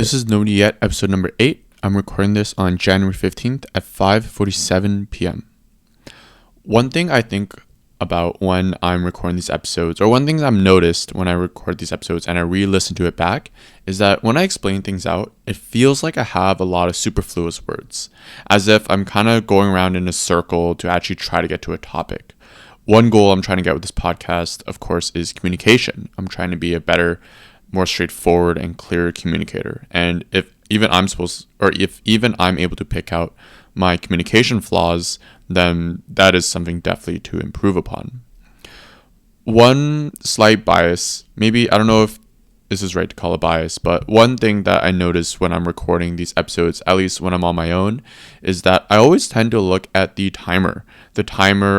This is Nobody Yet, episode number 8. I'm recording this on January 15th at 5:47 p.m. One thing I think about when I'm recording these episodes, or one thing I've noticed when I record these episodes and I re-listen to it back, is that when I explain things out, it feels like I have a lot of superfluous words, as if I'm kind of going around in a circle to actually try to get to a topic. One goal I'm trying to get with this podcast, of course, is communication. I'm trying to be a better, more straightforward and clear communicator. And if even I'm able to pick out my communication flaws, then that is something definitely to improve upon. One slight bias, maybe, I don't know if this is right to call a bias, but one thing that I notice when I'm recording these episodes, at least when I'm on my own, is that I always tend to look at the timer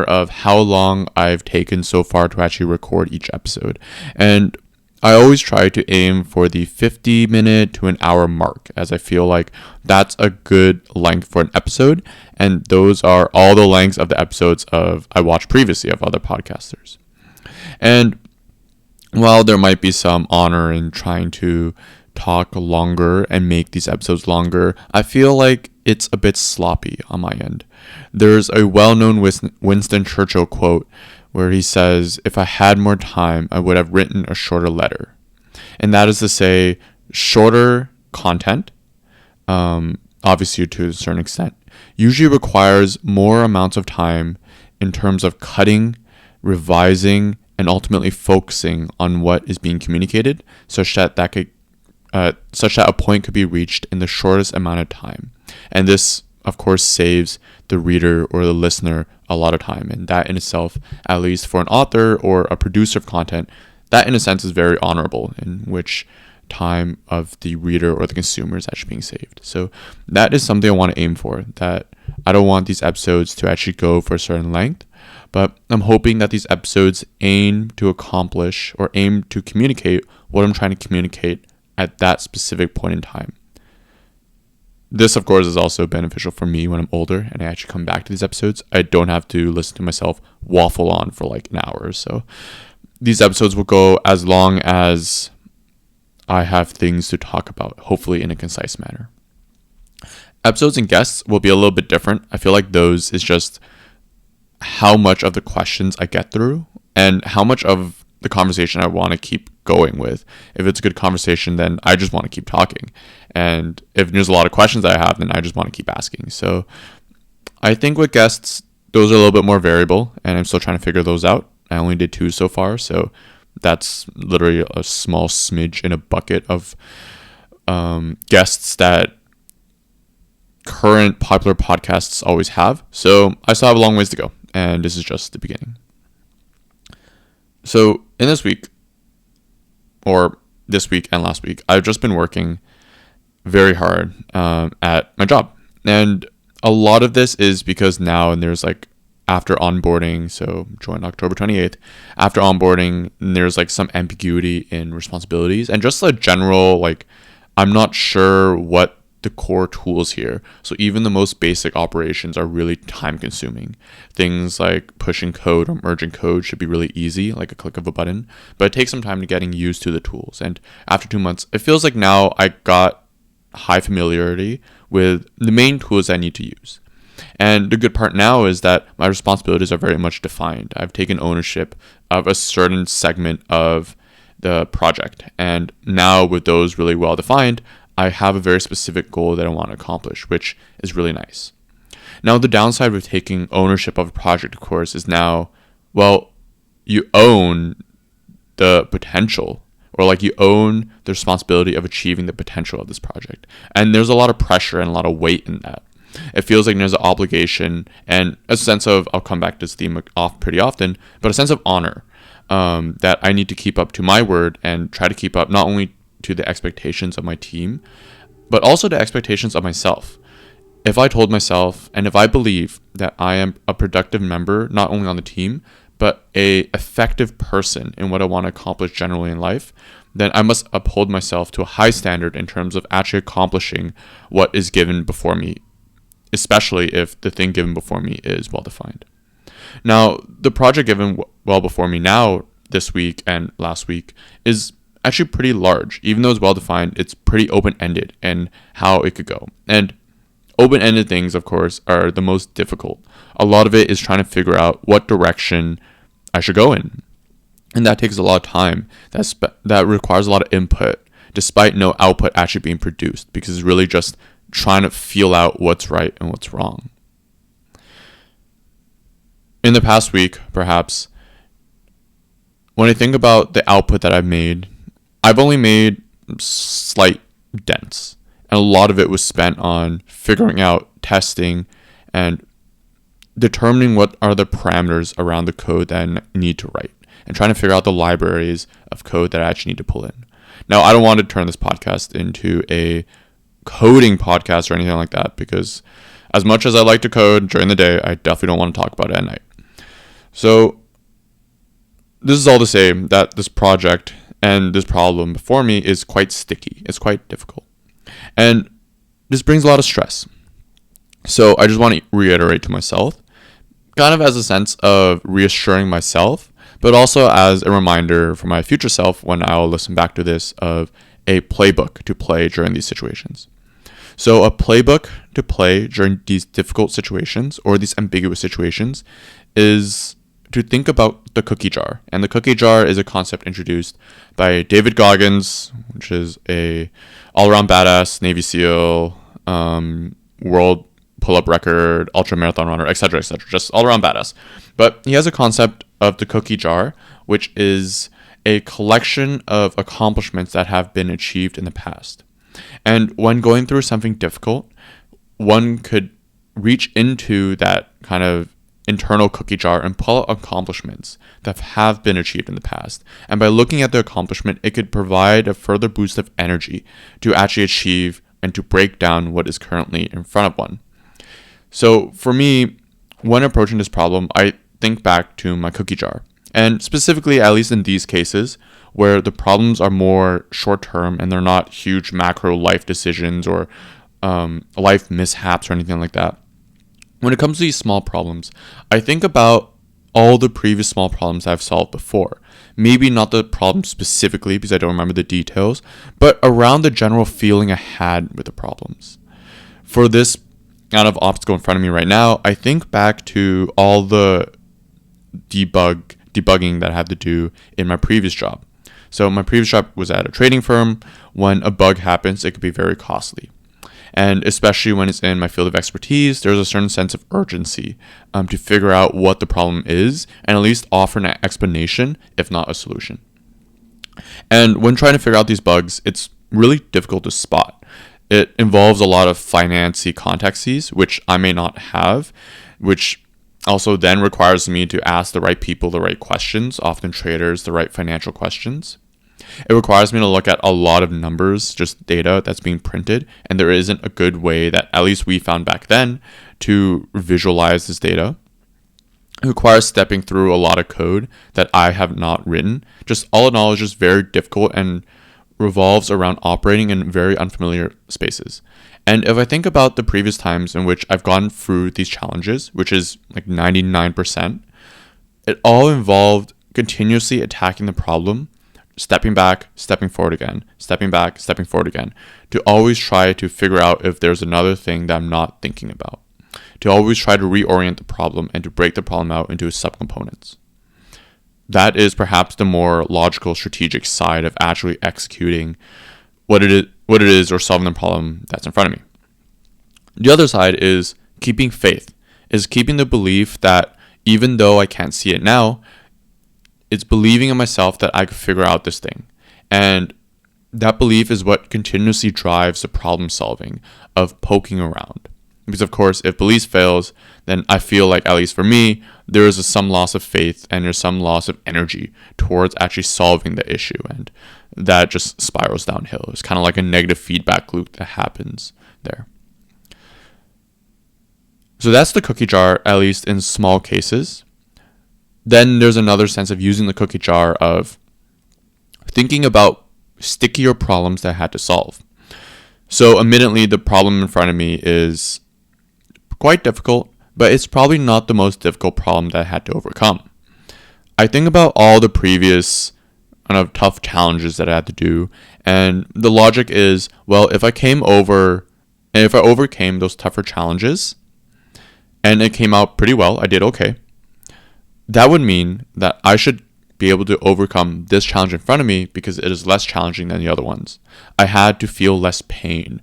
of how long I've taken so far to actually record each episode. And I always try to aim for the 50-minute to an hour mark, as I feel like that's a good length for an episode, and those are all the lengths of the episodes I watched previously of other podcasters. And while there might be some honor in trying to talk longer and make these episodes longer, I feel like it's a bit sloppy on my end. There's a well-known Winston Churchill quote where he says, "If I had more time, I would have written a shorter letter." And that is to say, shorter content, obviously to a certain extent, usually requires more amounts of time in terms of cutting, revising, and ultimately focusing on what is being communicated, such that a point could be reached in the shortest amount of time. And this, of course, saves the reader or the listener a lot of time. And that in itself, at least for an author or a producer of content, that in a sense is very honorable, in which time of the reader or the consumer is actually being saved. So that is something I want to aim for, that I don't want these episodes to actually go for a certain length, but I'm hoping that these episodes aim to accomplish or aim to communicate what I'm trying to communicate at that specific point in time. This, of course, is also beneficial for me when I'm older and I actually come back to these episodes. I don't have to listen to myself waffle on for like an hour or so. These episodes will go as long as I have things to talk about, hopefully in a concise manner. Episodes and guests will be a little bit different. I feel like those is just how much of the questions I get through and how much of the conversation I want to keep going with. If it's a good conversation, then I just want to keep talking. And if there's a lot of questions I have, then I just want to keep asking. So I think with guests, those are a little bit more variable, and I'm still trying to figure those out. I only did 2 so far, so that's literally a small smidge in a bucket of guests that current popular podcasts always have. So I still have a long ways to go, and this is just the beginning. So in this week and last week, I've just been working very hard at my job. And a lot of this is because now, and there's like after onboarding, so joined October 28th, after onboarding, there's like some ambiguity in responsibilities and just a general, like, I'm not sure what the core tools here. So even the most basic operations are really time consuming. Things like pushing code or merging code should be really easy, like a click of a button, but it takes some time to getting used to the tools. And after 2 months, it feels like now I got high familiarity with the main tools I need to use. And the good part now is that my responsibilities are very much defined. I've taken ownership of a certain segment of the project. And now with those really well defined, I have a very specific goal that I want to accomplish, which is really nice. Now, the downside with taking ownership of a project, of course, is now, well, you own the potential, or like you own the responsibility of achieving the potential of this project. And there's a lot of pressure and a lot of weight in that. It feels like there's an obligation and a sense of, I'll come back to this theme off pretty often, but a sense of honor that I need to keep up to my word and try to keep up not only to the expectations of my team, but also the expectations of myself. If I told myself, and if I believe that I am a productive member, not only on the team, but a effective person in what I want to accomplish generally in life, then I must uphold myself to a high standard in terms of actually accomplishing what is given before me, especially if the thing given before me is well defined. Now, the project given well before me now, this week and last week, is actually pretty large. Even though it's well defined, it's pretty open-ended in how it could go. And open-ended things, of course, are the most difficult. A lot of it is trying to figure out what direction I should go in. And that takes a lot of time. That requires a lot of input, despite no output actually being produced, because it's really just trying to feel out what's right and what's wrong. In the past week, perhaps, when I think about the output that I've only made slight dents. And a lot of it was spent on figuring out, testing, and determining what are the parameters around the code that I need to write, and trying to figure out the libraries of code that I actually need to pull in. Now, I don't want to turn this podcast into a coding podcast or anything like that, because as much as I like to code during the day, I definitely don't want to talk about it at night. So this is all to say that this project and this problem before me is quite sticky. It's quite difficult. And this brings a lot of stress. So I just want to reiterate to myself, kind of as a sense of reassuring myself, but also as a reminder for my future self when I'll listen back to this, of a playbook to play during these situations. So a playbook to play during these difficult situations or these ambiguous situations is to think about the cookie jar. And the cookie jar is a concept introduced by David Goggins, which is a all-around badass Navy SEAL, world pull-up record, ultra marathon runner, etc., just all-around badass. But he has a concept of the cookie jar, which is a collection of accomplishments that have been achieved in the past. And when going through something difficult, one could reach into that kind of internal cookie jar and pull out accomplishments that have been achieved in the past. And by looking at the accomplishment, it could provide a further boost of energy to actually achieve and to break down what is currently in front of one. So for me, when approaching this problem, I think back to my cookie jar. And specifically, at least in these cases, where the problems are more short-term and they're not huge macro life decisions or life mishaps or anything like that. When it comes to these small problems, I think about all the previous small problems I've solved before. Maybe not the problem specifically because I don't remember the details, but around the general feeling I had with the problems. For this kind of obstacle in front of me right now, I think back to all the debugging that I had to do in my previous job. So my previous job was at a trading firm. When a bug happens, it could be very costly. And especially when it's in my field of expertise, there's a certain sense of urgency to figure out what the problem is and at least offer an explanation, if not a solution. And when trying to figure out these bugs, it's really difficult to spot. It involves a lot of financy contexts, which I may not have, which also then requires me to ask the right people the right questions, often traders, the right financial questions. It requires me to look at a lot of numbers, just data that's being printed, and there isn't a good way that at least we found back then to visualize this data. It requires stepping through a lot of code that I have not written. Just all in all, is just very difficult and revolves around operating in very unfamiliar spaces. And if I think about the previous times in which I've gone through these challenges, which is like 99%, it all involved continuously attacking the problem, stepping back, stepping forward again, stepping back, stepping forward again, to always try to figure out if there's another thing that I'm not thinking about, to always try to reorient the problem and to break the problem out into its subcomponents. That is perhaps the more logical, strategic side of actually executing what it is or solving the problem that's in front of me. The other side is keeping faith, is keeping the belief that even though I can't see it now, it's believing in myself that I could figure out this thing. And that belief is what continuously drives the problem solving of poking around. Because of course, if belief fails, then I feel like, at least for me, there is some loss of faith and there's some loss of energy towards actually solving the issue. And that just spirals downhill. It's kind of like a negative feedback loop that happens there. So that's the cookie jar, at least in small cases. Then there's another sense of using the cookie jar of thinking about stickier problems that I had to solve. So admittedly, the problem in front of me is quite difficult, but it's probably not the most difficult problem that I had to overcome. I think about all the previous kind of tough challenges that I had to do. And the logic is, well, if I overcame those tougher challenges and it came out pretty well, I did okay, that would mean that I should be able to overcome this challenge in front of me because it is less challenging than the other ones. I had to feel less pain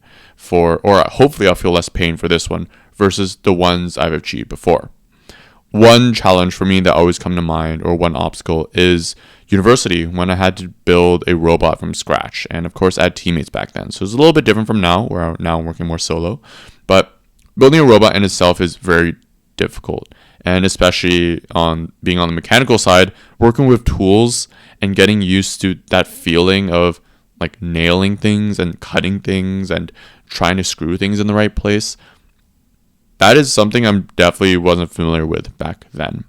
or hopefully I'll feel less pain for this one versus the ones I've achieved before. One challenge for me that always come to mind, or one obstacle, is university, when I had to build a robot from scratch. And of course, I had teammates back then. So it's a little bit different from now, where now I'm working more solo. But building a robot in itself is very difficult. And especially on being on the mechanical side, working with tools and getting used to that feeling of like nailing things and cutting things and trying to screw things in the right place, that is something I definitely wasn't familiar with back then,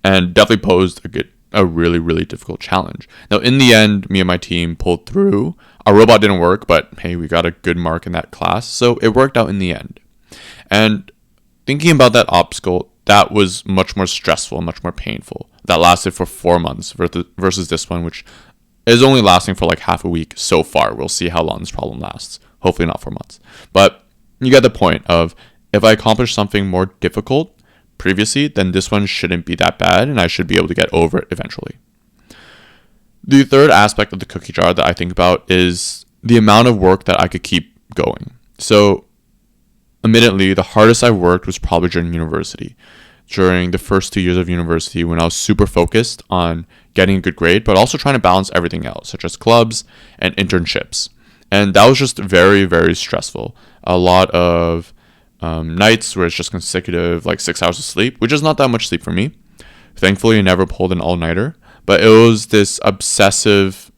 and definitely posed a really, really difficult challenge. Now, in the end, me and my team pulled through. Our robot didn't work, but hey, we got a good mark in that class, so it worked out in the end. And thinking about that obstacle, that was much more stressful, much more painful. That lasted for 4 months versus this one, which is only lasting for like half a week so far. We'll see how long this problem lasts. Hopefully not 4 months. But you get the point of, if I accomplish something more difficult previously, then this one shouldn't be that bad and I should be able to get over it eventually. The third aspect of the cookie jar that I think about is the amount of work that I could keep going. So, admittedly, the hardest I worked was probably during university. During the first 2 years of university, when I was super focused on getting a good grade, but also trying to balance everything else, such as clubs and internships. And that was just very, very stressful. A lot of nights where it's just consecutive, like 6 hours of sleep, which is not that much sleep for me. Thankfully, I never pulled an all-nighter, but it was this obsessive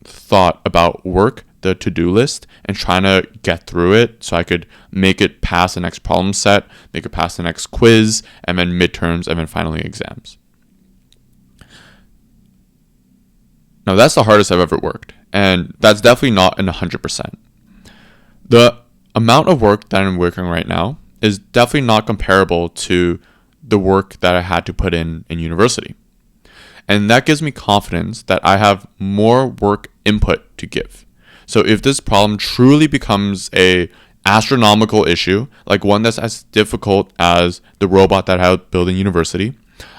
thought about work, the to-do list, and trying to get through it so I could make it past the next problem set, make it past the next quiz, and then midterms, and then finally exams. Now, that's the hardest I've ever worked, and that's definitely not in 100%. The amount of work that I'm working right now is definitely not comparable to the work that I had to put in university. And that gives me confidence that I have more work input to give. So if this problem truly becomes a astronomical issue, like one that's as difficult as the robot that I built in university,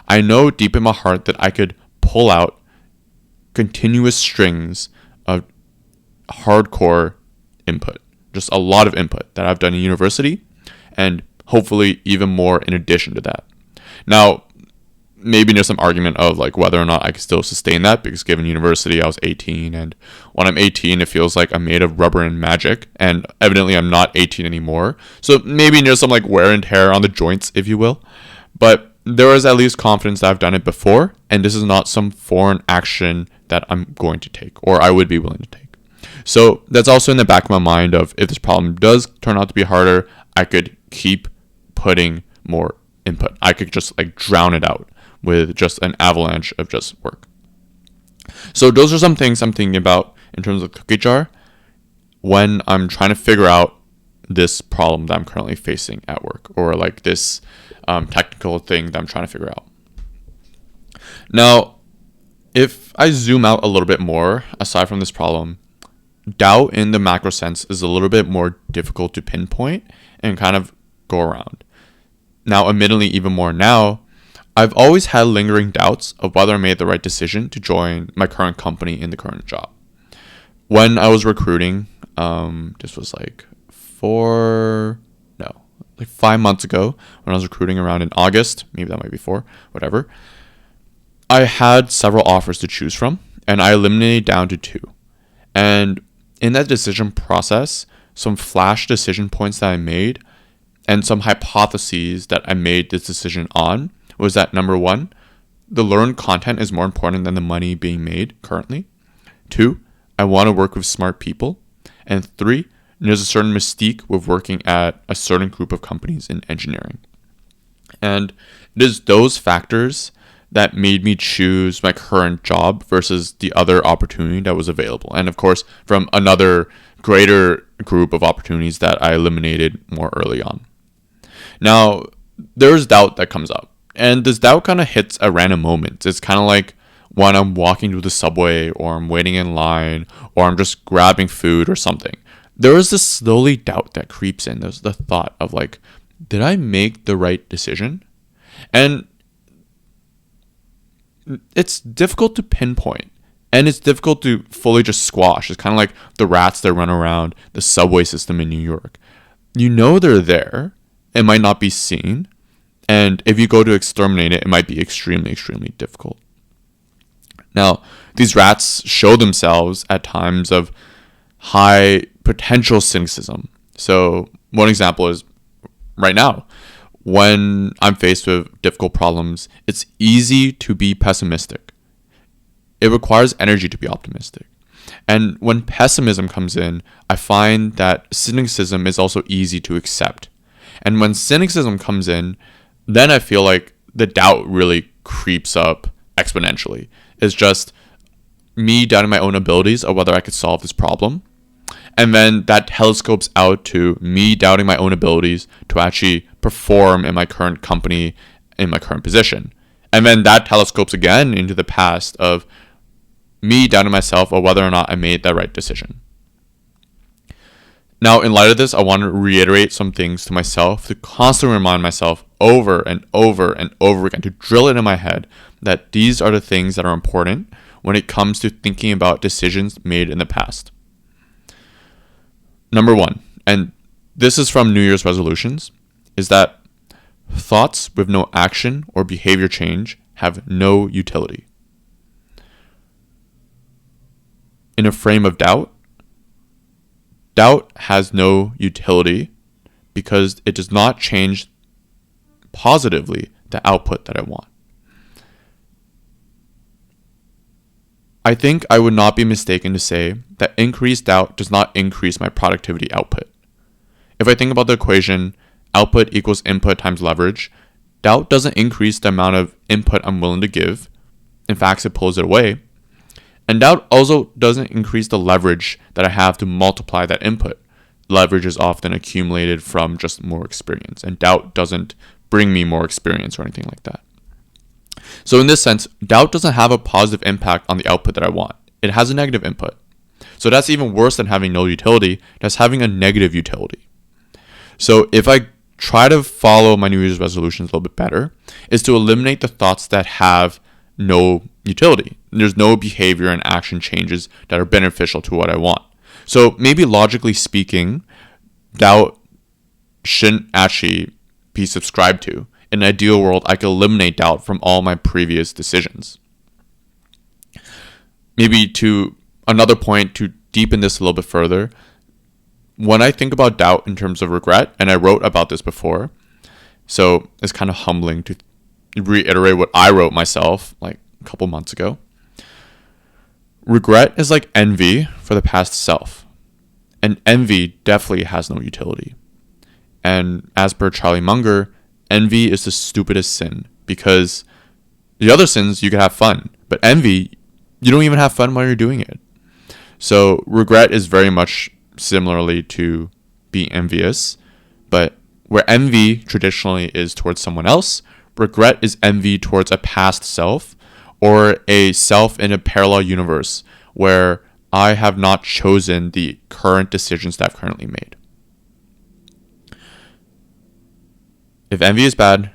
I know deep in my heart that I could pull out continuous strings of hardcore input. Just a lot of input that I've done in university, and hopefully even more in addition to that. Now, maybe there's some argument of like whether or not I can still sustain that, because given university, I was 18, and when I'm 18, it feels like I'm made of rubber and magic, and evidently I'm not 18 anymore. So maybe there's some like wear and tear on the joints, if you will. But there is at least confidence that I've done it before, and this is not some foreign action that I'm going to take, or I would be willing to take. So that's also in the back of my mind of, if this problem does turn out to be harder, I could keep putting more input. I could just like drown it out with just an avalanche of just work. So those are some things I'm thinking about in terms of cookie jar when I'm trying to figure out this problem that I'm currently facing at work, or like this technical thing that I'm trying to figure out. Now, if I zoom out a little bit more, aside from this problem, doubt in the macro sense is a little bit more difficult to pinpoint and kind of go around. Now, admittedly, even more now, I've always had lingering doubts of whether I made the right decision to join my current company in the current job. When I was recruiting, this was like 5 months ago, when I was recruiting around in August, maybe that might be 4, whatever, I had several offers to choose from, and I eliminated down to 2. And in that decision process, some flash decision points that I made and some hypotheses that I made this decision on was that, number 1, the learned content is more important than the money being made currently. 2, I want to work with smart people. And 3, there's a certain mystique with working at a certain group of companies in engineering. And it is those factors that made me choose my current job versus the other opportunity that was available. And of course, from another greater group of opportunities that I eliminated more early on. Now, there's doubt that comes up. And this doubt kind of hits at random moments. It's kind of like when I'm walking to the subway or I'm waiting in line or I'm just grabbing food or something. There is this slowly doubt that creeps in. There's the thought of like, did I make the right decision? And it's difficult to pinpoint. And it's difficult to fully just squash. It's kind of like the rats that run around the subway system in New York. You know they're there. It might not be seen. And if you go to exterminate it, it might be extremely, extremely difficult. Now, these rats show themselves at times of high potential cynicism. So one example is right now, when I'm faced with difficult problems, it's easy to be pessimistic. It requires energy to be optimistic. And when pessimism comes in, I find that cynicism is also easy to accept. And when cynicism comes in, then I feel like the doubt really creeps up exponentially. It's just me doubting my own abilities of whether I could solve this problem. And then that telescopes out to me doubting my own abilities to actually perform in my current company, in my current position. And then that telescopes again into the past of me doubting myself or whether or not I made that right decision. Now, in light of this, I want to reiterate some things to myself to constantly remind myself over and over and over again, to drill it in my head that these are the things that are important when it comes to thinking about decisions made in the past. Number one, and this is from New Year's resolutions, is that thoughts with no action or behavior change have no utility. In a frame of doubt, doubt has no utility because it does not change positively the output that I want. I think I would not be mistaken to say that increased doubt does not increase my productivity output. If I think about the equation, output equals input times leverage, doubt doesn't increase the amount of input I'm willing to give. In fact, it pulls it away. And doubt also doesn't increase the leverage that I have to multiply that input. Leverage is often accumulated from just more experience, and doubt doesn't bring me more experience or anything like that. So in this sense, doubt doesn't have a positive impact on the output that I want. It has a negative input. So that's even worse than having no utility. That's having a negative utility. So if I try to follow my New Year's resolutions a little bit better, is to eliminate the thoughts that have no utility. There's no behavior and action changes that are beneficial to what I want. So maybe logically speaking, doubt shouldn't actually be subscribed to. In an ideal world, I could eliminate doubt from all my previous decisions. Maybe to another point to deepen this a little bit further, when I think about doubt in terms of regret, and I wrote about this before, so it's kind of humbling to reiterate what I wrote myself like a couple months ago. Regret is like envy for the past self. And envy definitely has no utility. And as per Charlie Munger, envy is the stupidest sin because the other sins you can have fun, but envy, you don't even have fun while you're doing it. So regret is very much similarly to being envious, but where envy traditionally is towards someone else, regret is envy towards a past self or a self in a parallel universe where I have not chosen the current decisions that I've currently made. If envy is bad,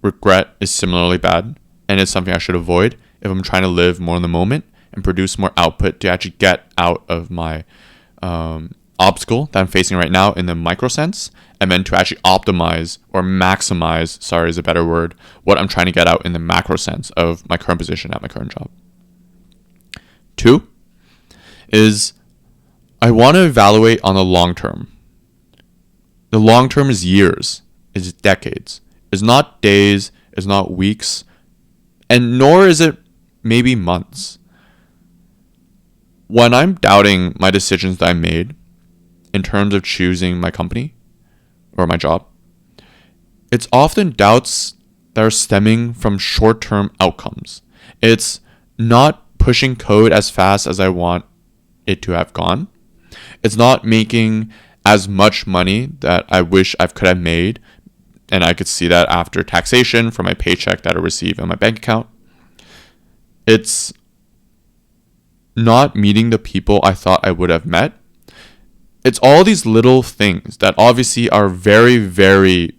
regret is similarly bad, and it's something I should avoid if I'm trying to live more in the moment and produce more output to actually get out of my obstacle that I'm facing right now in the micro sense, and then to actually optimize or maximize, sorry is a better word, what I'm trying to get out in the macro sense of my current position at my current job. 2 is I want to evaluate on the long term. The long term is years, is decades. It's not days, it's not weeks, and nor is it maybe months. When I'm doubting my decisions that I made in terms of choosing my company or my job, it's often doubts that are stemming from short-term outcomes. It's not pushing code as fast as I want it to have gone. It's not making as much money that I wish I could have made, and I could see that after taxation from my paycheck that I receive in my bank account. It's not meeting the people I thought I would have met. It's all these little things that obviously are very, very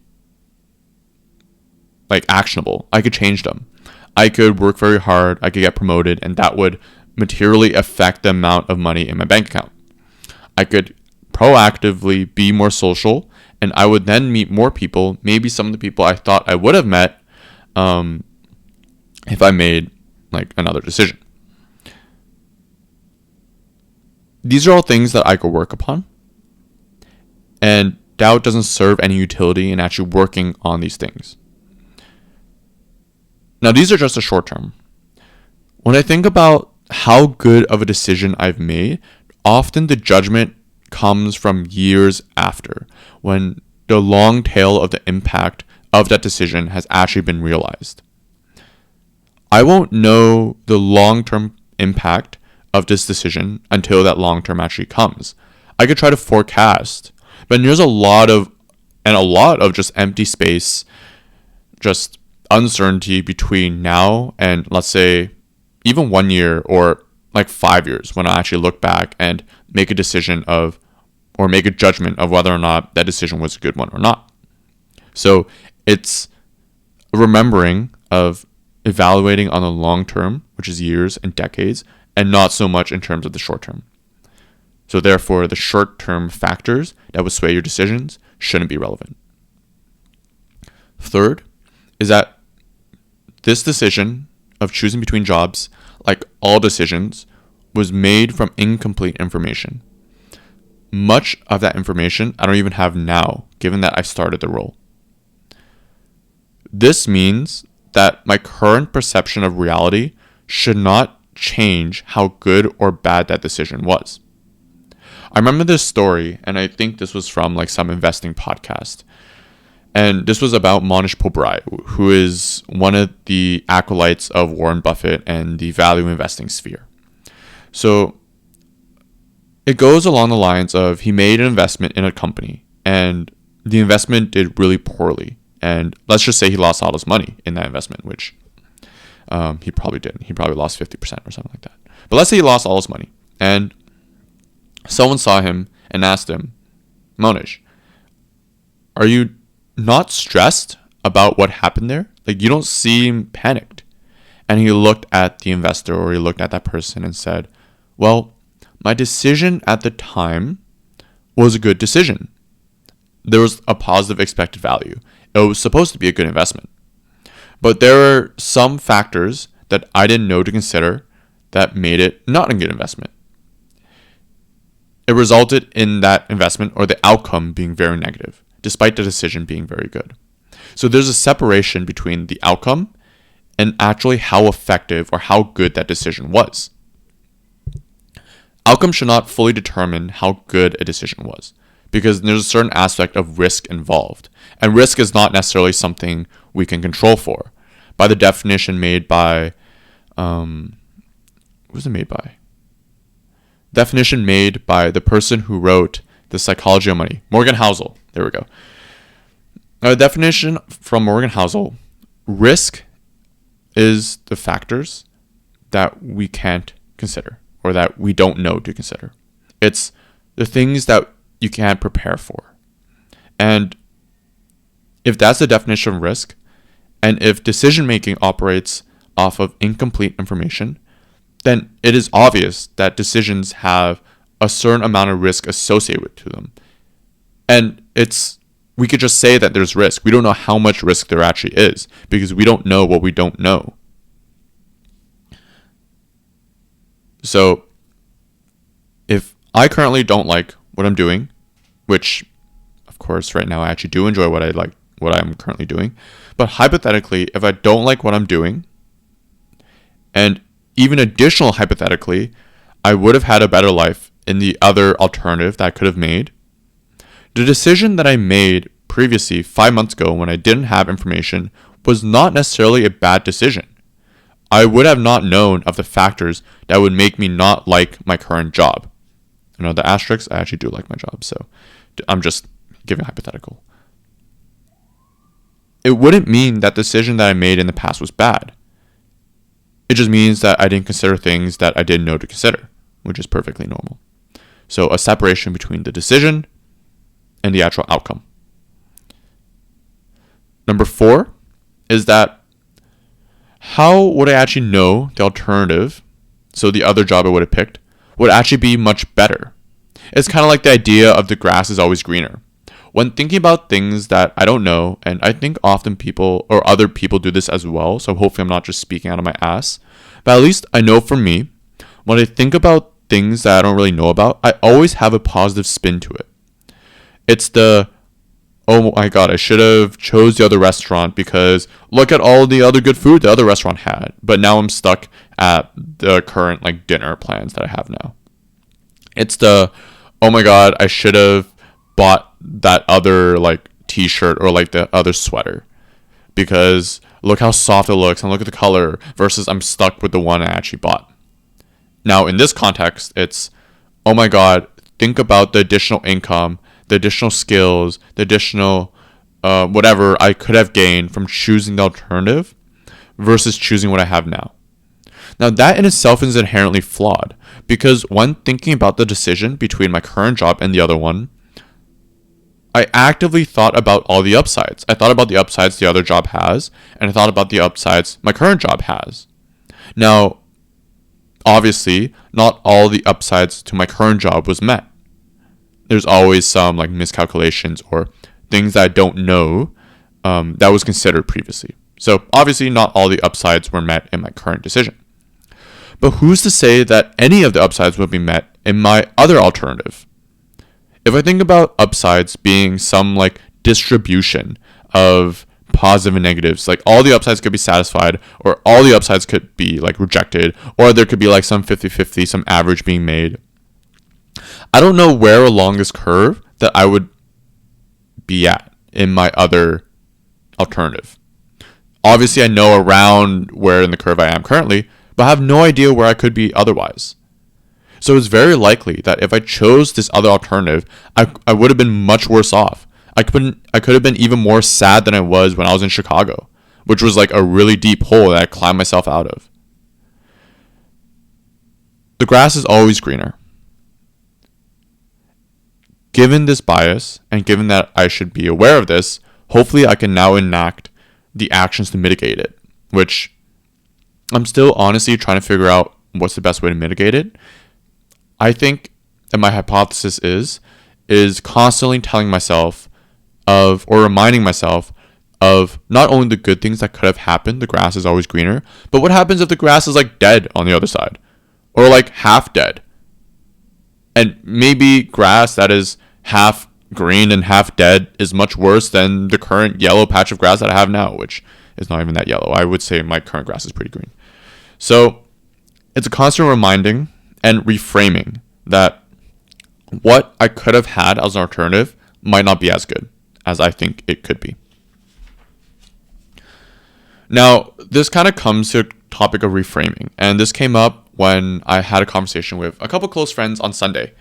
actionable. I could change them. I could work very hard. I could get promoted, and that would materially affect the amount of money in my bank account. I could proactively be more social, and I would then meet more people, maybe some of the people I thought I would have met if I made another decision. These are all things that I could work upon, and doubt doesn't serve any utility in actually working on these things. Now, these are just a short term. When I think about how good of a decision I've made, often the judgment comes from years after, when the long tail of the impact of that decision has actually been realized. I won't know the long-term impact of this decision until that long-term actually comes. I could try to forecast, but there's a lot of just empty space, just uncertainty between now and, let's say, even 1 year or 5 years, when I actually look back and make a decision or make a judgment of whether or not that decision was a good one or not. So it's remembering of evaluating on the long term, which is years and decades, and not so much in terms of the short term. So therefore, the short term factors that would sway your decisions shouldn't be relevant. Third is that this decision of choosing between jobs, like all decisions, was made from incomplete information. Much of that information I don't even have now, given that I started the role. This means that my current perception of reality should not change how good or bad that decision was. I remember this story, and I think this was from some investing podcast. And this was about Monish Pobrai, who is one of the acolytes of Warren Buffett and the value investing sphere. So it goes along the lines of he made an investment in a company, and the investment did really poorly. And let's just say he lost all his money in that investment, which he probably didn't. He probably lost 50% or something like that. But let's say he lost all his money. And someone saw him and asked him, Monish, are you not stressed about what happened there? You don't seem panicked. And he looked at the investor, or he looked at that person and said, well, my decision at the time was a good decision. There was a positive expected value. It was supposed to be a good investment. But there are some factors that I didn't know to consider that made it not a good investment. It resulted in that investment or the outcome being very negative, despite the decision being very good. So there's a separation between the outcome and actually how effective or how good that decision was. Outcome should not fully determine how good a decision was, because there's a certain aspect of risk involved. And risk is not necessarily something we can control for. By the definition made by, what was it made by? Definition made by the person who wrote The Psychology of Money, Morgan Housel. There we go. A definition from Morgan Housel: risk is the factors that we can't consider, or that we don't know to consider. It's the things that you can't prepare for. And if that's the definition of risk, and if decision making operates off of incomplete information, then it is obvious that decisions have a certain amount of risk associated to them. And we could just say that there's risk. We don't know how much risk there actually is, because we don't know what we don't know. So if I currently don't like what I'm doing, which of course right now I actually do enjoy what I'm currently doing, but hypothetically, if I don't like what I'm doing, and even additional hypothetically, I would have had a better life in the other alternative that I could have made, the decision that I made previously 5 months ago when I didn't have information was not necessarily a bad decision. I would have not known of the factors that would make me not like my current job. The asterisks, I actually do like my job, so I'm just giving a hypothetical. It wouldn't mean that decision that I made in the past was bad. It just means that I didn't consider things that I didn't know to consider, which is perfectly normal. So a separation between the decision and the actual outcome. Number 4 is that how would I actually know the alternative, so the other job I would have picked, would actually be much better? It's kind of like the idea of the grass is always greener. When thinking about things that I don't know, and I think often people or other people do this as well, so hopefully I'm not just speaking out of my ass, but at least I know for me, when I think about things that I don't really know about, I always have a positive spin to it. It's the, oh my god, I should have chose the other restaurant because look at all the other good food the other restaurant had, but now I'm stuck at the current like dinner plans that I have now. It's the, oh my god, I should have bought that other like t-shirt or like the other sweater because look how soft it looks and look at the color versus I'm stuck with the one I actually bought. Now in this context, it's, oh my god, think about the additional income, the additional skills, the additional whatever I could have gained from choosing the alternative versus choosing what I have now. Now that in itself is inherently flawed because when thinking about the decision between my current job and the other one, I actively thought about all the upsides. I thought about the upsides the other job has, and I thought about the upsides my current job has. Now, obviously, not all the upsides to my current job was met. There's always some like miscalculations or things that I don't know that was considered previously. So obviously, not all the upsides were met in my current decision. But who's to say that any of the upsides will be met in my other alternative? If I think about upsides being some like distribution of positive and negatives, like all the upsides could be satisfied or all the upsides could be like rejected, or there could be like some 50-50, some average being made. I don't know where along this curve that I would be at in my other alternative. Obviously, I know around where in the curve I am currently, but I have no idea where I could be otherwise. So it's very likely that if I chose this other alternative, I would have been much worse off. I could have been even more sad than I was when I was in Chicago, which was like a really deep hole that I climbed myself out of. The grass is always greener. Given this bias, and given that I should be aware of this, hopefully I can now enact the actions to mitigate it, which I'm still honestly trying to figure out what's the best way to mitigate it. I think, and my hypothesis is constantly telling myself of, or reminding myself of not only the good things that could have happened, the grass is always greener, but what happens if the grass is like dead on the other side? Or like half dead? And maybe grass that is half green and half dead is much worse than the current yellow patch of grass that I have now, which is not even that yellow. I would say my current grass is pretty green. So it's a constant reminding and reframing that what I could have had as an alternative might not be as good as I think it could be. Now, this kind of comes to the topic of reframing, and this came up when I had a conversation with a couple close friends on Sunday.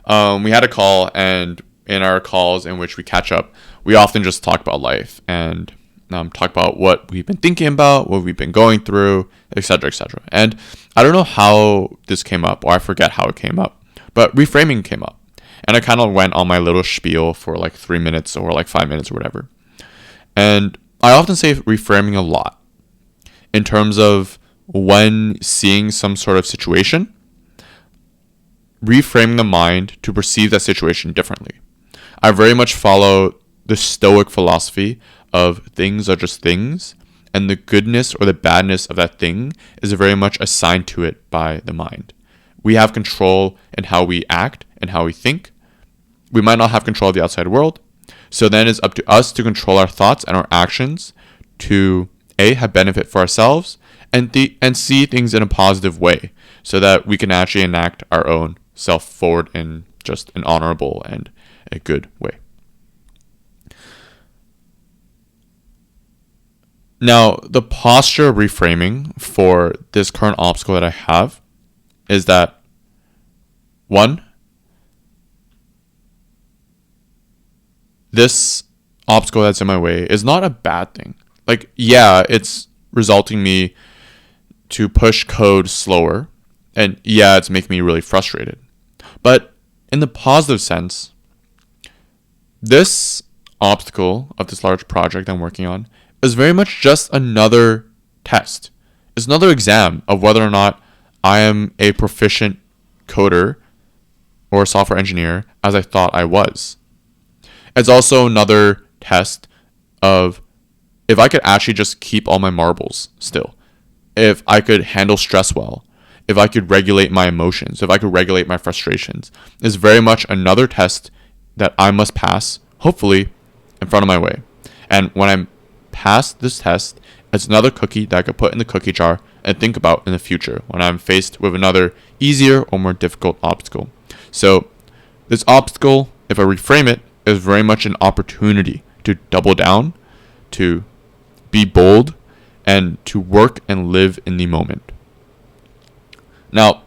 We had a call, and in our calls in which we catch up, we often just talk about life and talk about what we've been thinking about, what we've been going through, etc., etc. And I don't know how this came up, or I forget how it came up, but reframing came up. And I kind of went on my little spiel for like 3 minutes or like 5 minutes or whatever. And I often say reframing a lot in terms of when seeing some sort of situation, reframing the mind to perceive that situation differently. I very much follow the Stoic philosophy of things are just things, and the goodness or the badness of that thing is very much assigned to it by the mind. We have control in how we act and how we think. We might not have control of the outside world, so then it's up to us to control our thoughts and our actions to have benefit for ourselves and see things in a positive way, so that we can actually enact our own self forward in just an honorable and a good way. Now, the posture of reframing for this current obstacle that I have is that, one, this obstacle that's in my way is not a bad thing. Like, yeah, it's resulting me to push code slower. And yeah, it's making me really frustrated. But in the positive sense, this obstacle of this large project I'm working on is very much just another test. It's another exam of whether or not I am a proficient coder or software engineer as I thought I was. It's also another test of if I could actually just keep all my marbles still, if I could handle stress well, if I could regulate my emotions, if I could regulate my frustrations. It's very much another test that I must pass, hopefully, in front of my way. And when I'm past this test, it's another cookie that I could put in the cookie jar and think about in the future when I'm faced with another easier or more difficult obstacle. So this obstacle, if I reframe it, is very much an opportunity to double down, to be bold, and to work and live in the moment. Now,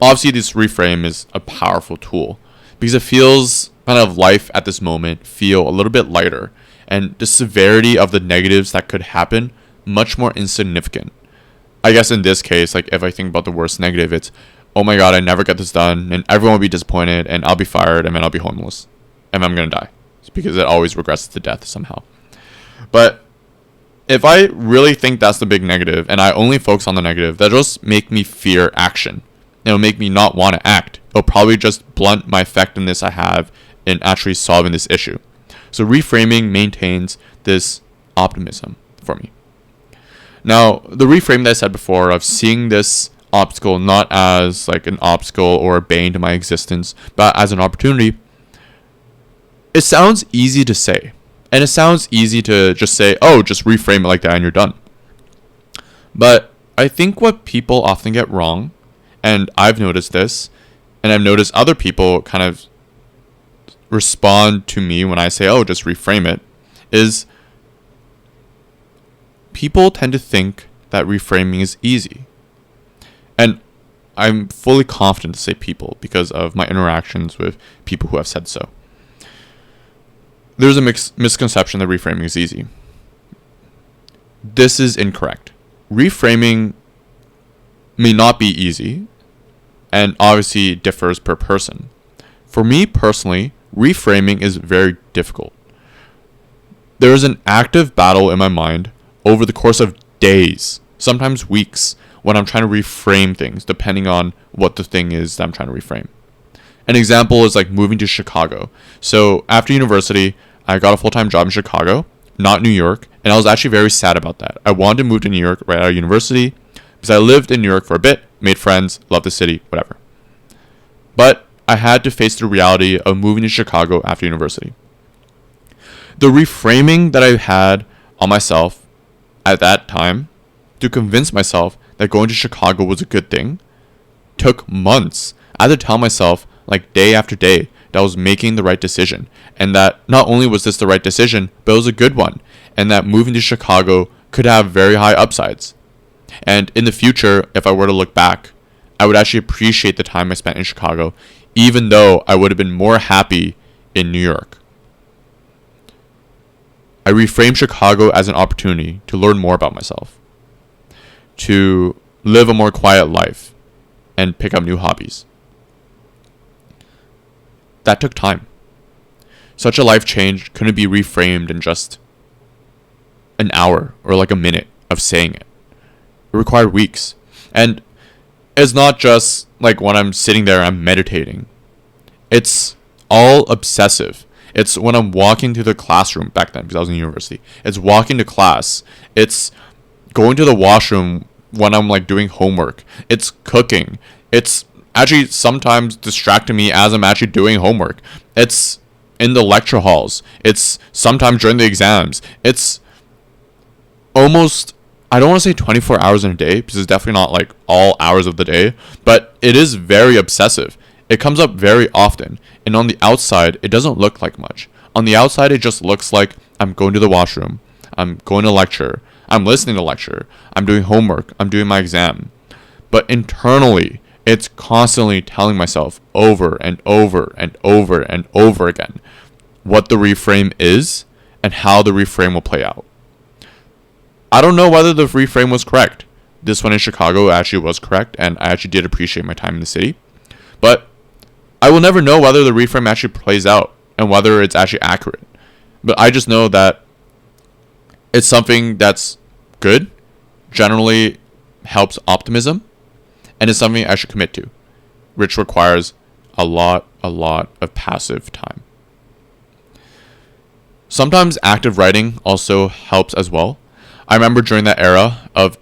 obviously this reframe is a powerful tool because it feels kind of life at this moment feel a little bit lighter, and the severity of the negatives that could happen much more insignificant. I guess in this case, like if I think about the worst negative, it's, oh my god, I never get this done, and everyone will be disappointed, and I'll be fired, and then I'll be homeless, and I'm gonna die. It's because it always regresses to death somehow. But if I really think that's the big negative, and I only focus on the negative, that'll just make me fear action. It'll make me not want to act. It'll probably just blunt my effectiveness I have in actually solving this issue. So reframing maintains this optimism for me. Now, the reframe that I said before of seeing this obstacle not as like an obstacle or a bane to my existence, but as an opportunity, it sounds easy to say. And it sounds easy to just say, oh, just reframe it like that and you're done. But I think what people often get wrong, and I've noticed this, and I've noticed other people kind of respond to me when I say, oh, just reframe it, is people tend to think that reframing is easy. And I'm fully confident to say people because of my interactions with people who have said so. There's a misconception that reframing is easy. This is incorrect. Reframing may not be easy, and obviously differs per person. For me personally, reframing is very difficult. There is an active battle in my mind over the course of days, sometimes weeks, when I'm trying to reframe things, depending on what the thing is that I'm trying to reframe. An example is like moving to Chicago. So after university, I got a full-time job in Chicago, not New York, and I was actually very sad about that. I wanted to move to New York right out of university because I lived in New York for a bit, made friends, loved the city, whatever. But I had to face the reality of moving to Chicago after university. The reframing that I had on myself at that time to convince myself that going to Chicago was a good thing took months. I had to tell myself like day after day that I was making the right decision, and that not only was this the right decision, but it was a good one, and that moving to Chicago could have very high upsides. And in the future, if I were to look back, I would actually appreciate the time I spent in Chicago, even though I would have been more happy in New York. I reframed Chicago as an opportunity to learn more about myself, to live a more quiet life, and pick up new hobbies. That took time. Such a life change couldn't be reframed in just an hour or like a minute of saying it. It required weeks. And it's not just like when I'm sitting there, I'm meditating. It's all obsessive. It's when I'm walking to the classroom back then, because I was in university. It's walking to class. It's going to the washroom when I'm like doing homework. It's cooking. It's actually sometimes distracting me as I'm actually doing homework. It's in the lecture halls. It's sometimes during the exams. It's almost, I don't want to say 24 hours in a day, because it's definitely not like all hours of the day, but it is very obsessive. It comes up very often, and on the outside, it doesn't look like much. On the outside, it just looks like I'm going to the washroom, I'm going to lecture, I'm listening to lecture, I'm doing homework, I'm doing my exam. But internally, it's constantly telling myself over and over and over and over again what the reframe is and how the reframe will play out. I don't know whether the reframe was correct, this one in Chicago actually was correct, and I actually did appreciate my time in the city. But I will never know whether the reframe actually plays out and whether it's actually accurate. But I just know that it's something that's good, generally helps optimism, and is something I should commit to, which requires a lot of passive time. Sometimes active writing also helps as well. I remember during that era of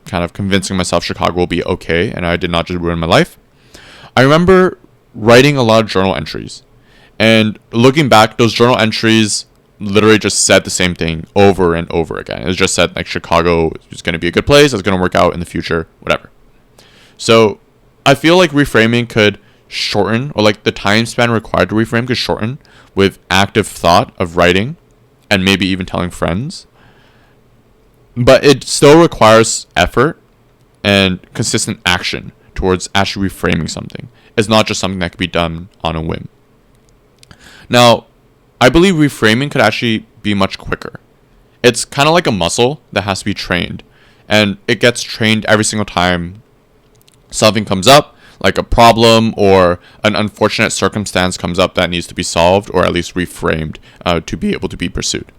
kind of convincing myself Chicago will be okay and I did not just ruin my life, I remember writing a lot of journal entries. And looking back, those journal entries literally just said the same thing over and over again. It just said like Chicago is going to be a good place, it's going to work out in the future, whatever. So I feel like reframing could shorten, or like the time span required to reframe could shorten with active thought of writing and maybe even telling friends. But it still requires effort and consistent action towards actually reframing something. It's not just something that could be done on a whim. Now, I believe reframing could actually be much quicker. It's kind of like a muscle that has to be trained, and it gets trained every single time something comes up, like a problem or an unfortunate circumstance comes up that needs to be solved or at least reframed to be able to be pursued.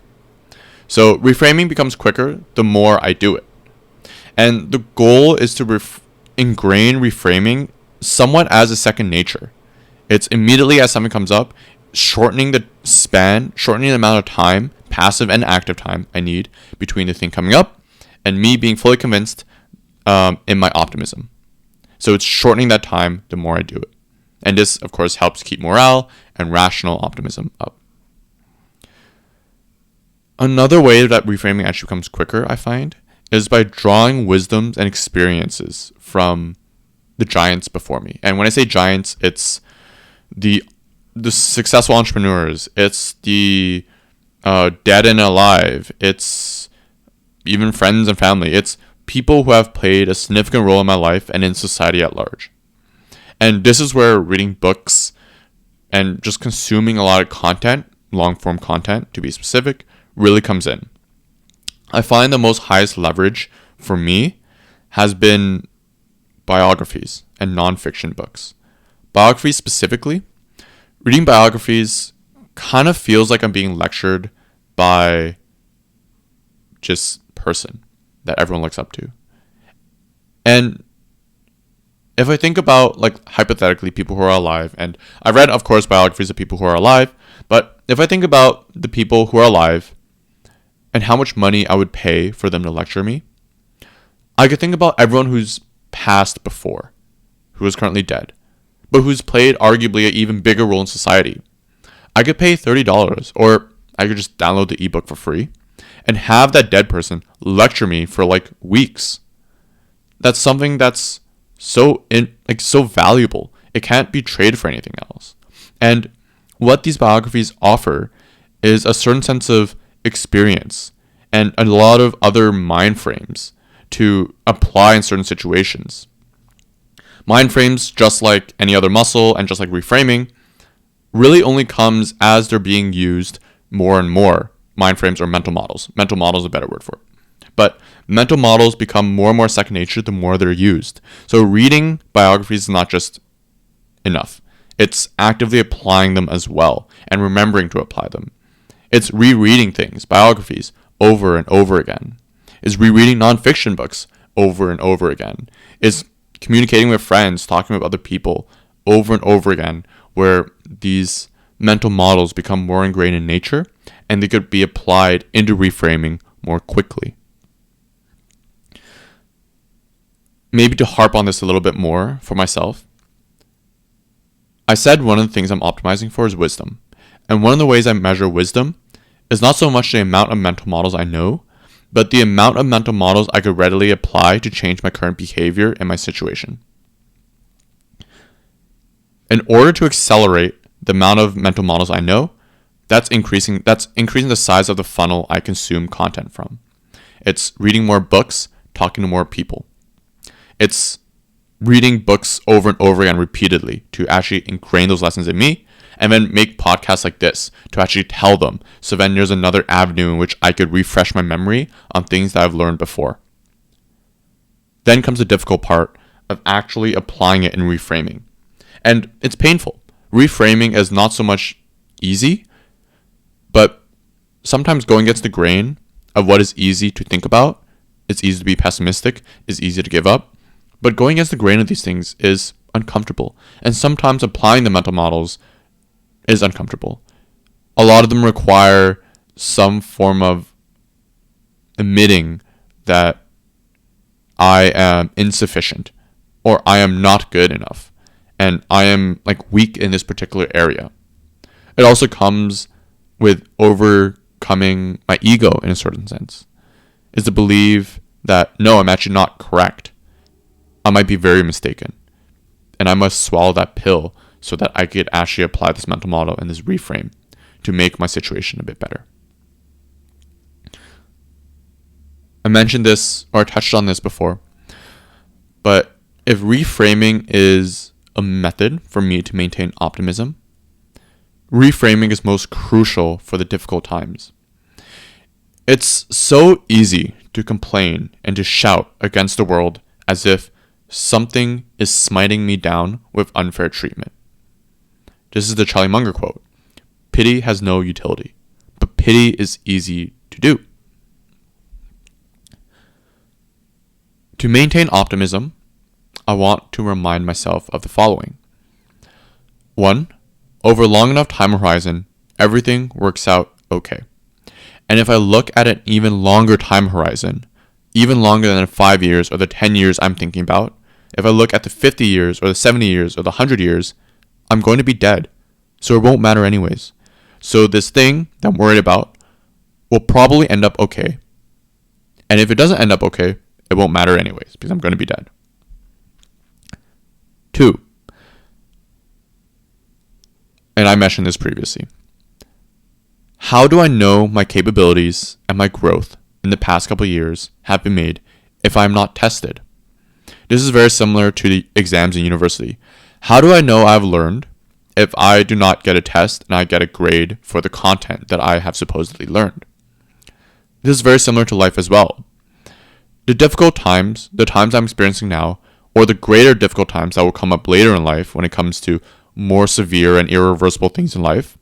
So reframing becomes quicker the more I do it. And the goal is to ingrain reframing somewhat as a second nature. It's immediately as something comes up, shortening the span, shortening the amount of time, passive and active time I need between the thing coming up and me being fully convinced in my optimism. So it's shortening that time the more I do it. And this, of course, helps keep morale and rational optimism up. Another way that reframing actually becomes quicker, I find, is by drawing wisdoms and experiences from the giants before me. And when I say giants, it's the successful entrepreneurs, it's the dead and alive, it's even friends and family, it's people who have played a significant role in my life and in society at large. And this is where reading books and just consuming a lot of content, long form content to be specific, really comes in. I find the most highest leverage for me has been biographies and nonfiction books. Biographies specifically, reading biographies kind of feels like I'm being lectured by just person that everyone looks up to. And if I think about, like, hypothetically, people who are alive, and I've read, of course, biographies of people who are alive, but if I think about the people who are alive and how much money I would pay for them to lecture me, I could think about everyone who's passed before, who is currently dead, but who's played arguably an even bigger role in society. I could pay $30, or I could just download the ebook for free and have that dead person lecture me for like weeks. That's something that's so valuable. It can't be traded for anything else. And what these biographies offer is a certain sense of experience and a lot of other mind frames to apply in certain situations. Mind frames, just like any other muscle and just like reframing, really only comes as they're being used more and more. Mind frames or mental models. Mental models is a better word for it. But mental models become more and more second nature the more they're used. So reading biographies is not just enough. It's actively applying them as well and remembering to apply them. It's rereading things, biographies, over and over again. It's rereading nonfiction books over and over again. It's communicating with friends, talking with other people over and over again, where these mental models become more ingrained in nature and they could be applied into reframing more quickly. Maybe to harp on this a little bit more for myself, I said one of the things I'm optimizing for is wisdom. And one of the ways I measure wisdom is not so much the amount of mental models I know, but the amount of mental models I could readily apply to change my current behavior and my situation. In order to accelerate the amount of mental models I know, that's increasing the size of the funnel I consume content from. It's reading more books, talking to more people. It's reading books over and over again repeatedly to actually ingrain those lessons in me, and then make podcasts like this to actually tell them. So then there's another avenue in which I could refresh my memory on things that I've learned before. Then comes the difficult part of actually applying it in reframing. And it's painful. Reframing is not so much easy, but sometimes going against the grain of what is easy to think about, it's easy to be pessimistic, it's easy to give up. But going against the grain of these things is uncomfortable. And sometimes applying the mental models is uncomfortable. A lot of them require some form of admitting that I am insufficient or I am not good enough and I am weak in this particular area. It also comes with overcoming my ego in a certain sense. Is to believe that no, I'm actually not correct. I might be very mistaken. And I must swallow that pill so that I could actually apply this mental model and this reframe to make my situation a bit better. I mentioned this or touched on this before, but if reframing is a method for me to maintain optimism, reframing is most crucial for the difficult times. It's so easy to complain and to shout against the world as if something is smiting me down with unfair treatment. This is the Charlie Munger quote. Pity has no utility, but pity is easy to do. To maintain optimism, I want to remind myself of the following. 1. Over a long enough time horizon, everything works out okay. And if I look at an even longer time horizon, even longer than 5 years or the 10 years I'm thinking about, if I look at the 50 years or the 70 years or the 100 years, I'm going to be dead. So it won't matter anyways. So this thing that I'm worried about will probably end up okay. And if it doesn't end up okay, it won't matter anyways because I'm going to be dead. 2. And I mentioned this previously. How do I know my capabilities and my growth in the past couple of years have been made if I'm not tested? This is very similar to the exams in university. How do I know I've learned if I do not get a test and I get a grade for the content that I have supposedly learned? This is very similar to life as well. The difficult times, the times I'm experiencing now, or the greater difficult times that will come up later in life when it comes to more severe and irreversible things in life,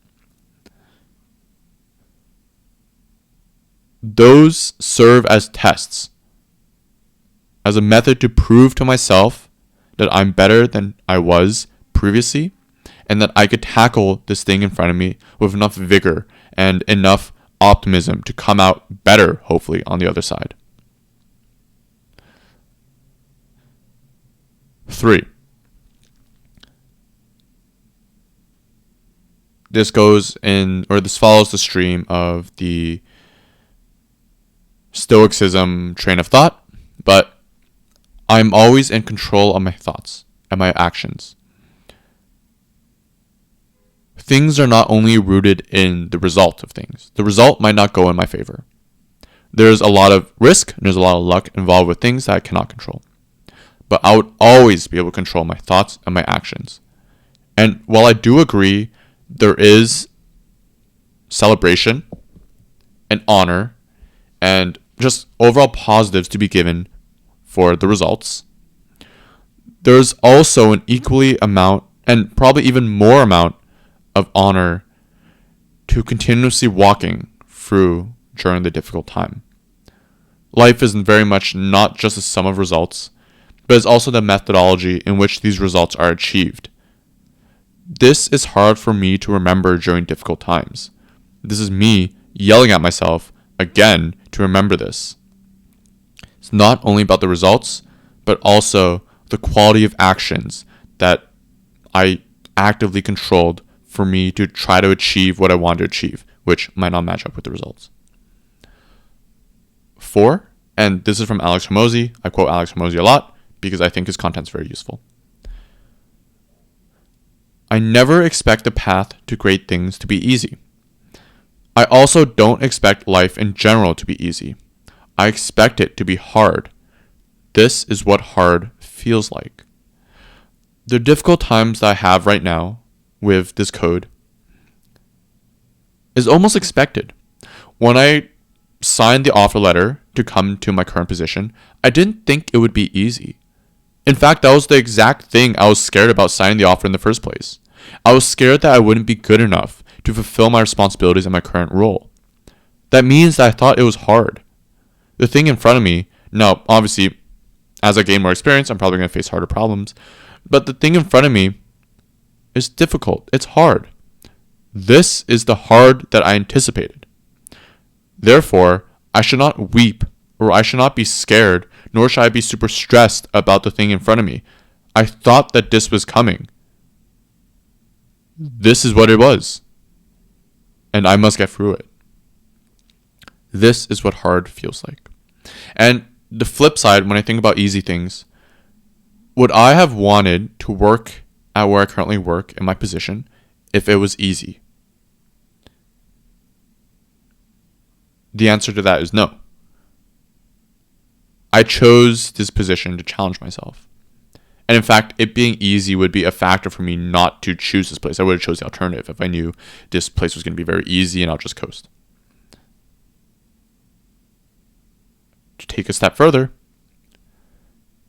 those serve as tests, as a method to prove to myself that I'm better than I was previously and that I could tackle this thing in front of me with enough vigor and enough optimism to come out better, hopefully, on the other side. 3. This follows the stream of the Stoicism train of thought, but I'm always in control of my thoughts and my actions. Things are not only rooted in the result of things. The result might not go in my favor. There's a lot of risk and there's a lot of luck involved with things that I cannot control. But I would always be able to control my thoughts and my actions. And while I do agree there is celebration and honor and just overall positives to be given for the results, there's also an equally amount and probably even more amount of honor to continuously walking through during the difficult time. Life is very much not just a sum of results, but it's also the methodology in which these results are achieved. This is hard for me to remember during difficult times. This is me yelling at myself again to remember this. It's not only about the results, but also the quality of actions that I actively controlled for me to try to achieve what I want to achieve, which might not match up with the results. 4, and this is from Alex Hormozi. I quote Alex Hormozi a lot because I think his content's very useful. I never expect the path to great things to be easy. I also don't expect life in general to be easy. I expect it to be hard. This is what hard feels like. The difficult times that I have right now with this code is almost expected. When I signed the offer letter to come to my current position, I didn't think it would be easy. In fact, that was the exact thing I was scared about signing the offer in the first place. I was scared that I wouldn't be good enough to fulfill my responsibilities in my current role. That means that I thought it was hard. The thing in front of me, now obviously, as I gain more experience, I'm probably going to face harder problems, but the thing in front of me is difficult. It's hard. This is the hard that I anticipated. Therefore, I should not weep, or I should not be scared, nor should I be super stressed about the thing in front of me. I thought that this was coming. This is what it was. And I must get through it. This is what hard feels like. And the flip side, when I think about easy things, would I have wanted to work at where I currently work in my position if it was easy? The answer to that is no. I chose this position to challenge myself. And in fact, it being easy would be a factor for me not to choose this place. I would have chose the alternative if I knew this place was going to be very easy and I'll just coast. To take a step further,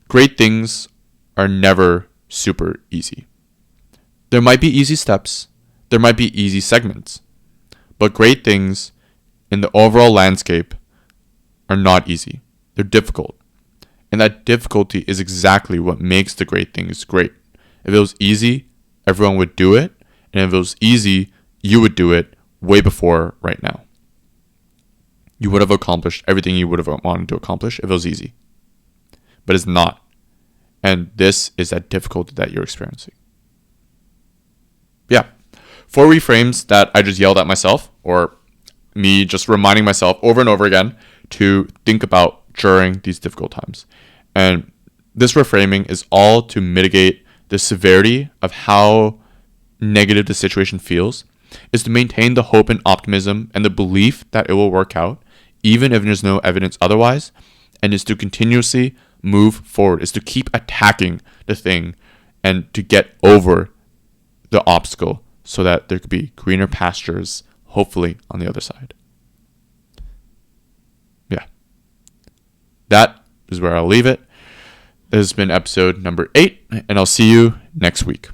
great things are never super easy. There might be easy steps, there might be easy segments, but great things in the overall landscape are not easy. They're difficult. And that difficulty is exactly what makes the great things great. If it was easy, everyone would do it. And if it was easy, you would do it way before right now. You would have accomplished everything you would have wanted to accomplish if it was easy. But it's not. And this is that difficulty that you're experiencing. Yeah. 4 reframes that I just yelled at myself, or me just reminding myself over and over again to think about during these difficult times. And this reframing is all to mitigate the severity of how negative the situation feels, is to maintain the hope and optimism and the belief that it will work out, even if there's no evidence otherwise, and is to continuously move forward, is to keep attacking the thing and to get over the obstacle so that there could be greener pastures, hopefully, on the other side. Yeah. That is where I'll leave it. This has been episode number 8, and I'll see you next week.